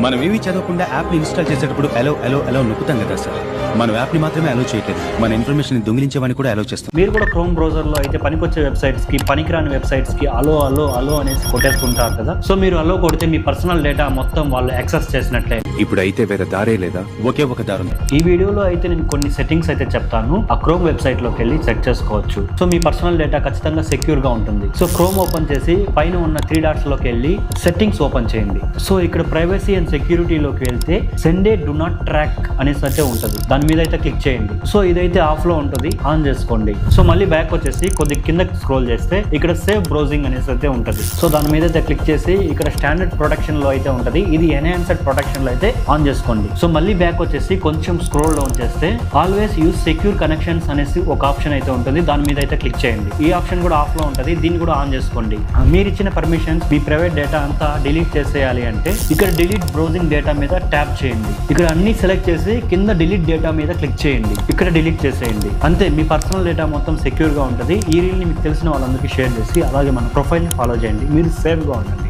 మనం ఏవి చదవకుండా యాప్ ని ఇన్స్టాల్ చేసేటప్పుడు అలో అలో అలో నొక్కుతాం కదా సార్. మనం యాప్ ని మాత్రమే అలో చేయట్లేదు, మన ఇన్ఫర్మేషన్ దొంగిలించేవాడిని కూడా అలో చేస్తాం. మీరు కూడా క్రోమ్ బ్రౌజర్ లో అయితే పనికొచ్చే వెబ్సైట్స్ కి పనికిరాని వెబ్సైట్స్ కి అలో అలో అలో అనేసి కొట్టేసుకుంటారు కదా. సో మీరు అలో కొడితే మీ పర్సనల్ డేటా మొత్తం వాళ్ళు యాక్సెస్ చేసినట్లే. ఇప్పుడు అయితే వేరే దారే లేదా, ఒకే ఒక దారి ఉంది. ఈ వీడియోలో అయితే నేను కొన్ని సెట్టింగ్స్ అయితే చెప్తాను. ఆ క్రోమ్ వెబ్సైట్ లోకి వెళ్ళి సెట్ చేసుకోవచ్చు. సో మీ పర్సనల్ డేటా ఖచ్చితంగా సెక్యూర్ గా ఉంటుంది. సో క్రోమ్ ఓపెన్ చేసి పైన ఉన్న 3 డాట్స్ లోకి వెళ్ళి సెట్టింగ్స్ ఓపెన్ చేయండి. సో ఇక్కడ ప్రైవసీ అండ్ సెక్యూరిటీలోకి వెళ్తే సెండే డు నాట్ ట్రాక్ అనేసి అయితే ఉంటుంది. దాని మీద అయితే క్లిక్ చేయండి. సో ఇదైతే ఆఫ్ లో ఉంటుంది, ఆన్ చేసుకోండి. సో మళ్ళీ బ్యాక్ వచ్చేసి కొద్ది కిందకి స్క్రోల్ చేస్తే ఇక్కడ సేవ్ బ్రౌజింగ్ అనేసి అయితే ఉంటుంది. సో దాని మీద అయితే క్లిక్ చేసి ఇక్కడ స్టాండర్డ్ ప్రొటెక్షన్ లో అయితే ఉంటుంది. ఇది ఎన్హాన్స్డ్ ప్రొటెక్షన్ లో అయితే ఆన్ చేసుకోండి. సో మళ్ళీ బ్యాక్ వచ్చేసి కొంచెం స్క్రోల్ డౌన్ చేస్తే ఆల్వేస్ యూజ్ సెక్యూర్ కనెక్షన్స్ అనేసి ఒక ఆప్షన్ అయితే ఉంటుంది. దాని మీద అయితే క్లిక్ చేయండి. ఈ ఆప్షన్ కూడా ఆఫ్ లో ఉంటుంది, దీన్ని కూడా ఆన్ చేసుకోండి. మీరు ఇచ్చిన పర్మిషన్స్ మీ ప్రైవేట్ డేటా అంతా డిలీట్ చేసేయాలి అంటే ఇక్కడ డిలీట్ బ్రౌజింగ్ డేటా మీద ట్యాప్ చేయండి. ఇక్కడ అన్ని సెలెక్ట్ చేసి కింద డిలీట్ డేటా మీద క్లిక్ చేయండి. ఇక్కడ డిలీట్ చేసేయండి. అంతే, మీ పర్సనల్ డేటా మొత్తం సెక్యూర్ గా ఉంటుంది. ఈ రీల్ ని మీకు తెలిసిన వాళ్ళందరికీ షేర్ చేసి అలాగే మన ప్రొఫైల్ ని ఫాలో చేయండి. మీరు సేఫ్ గా ఉండండి.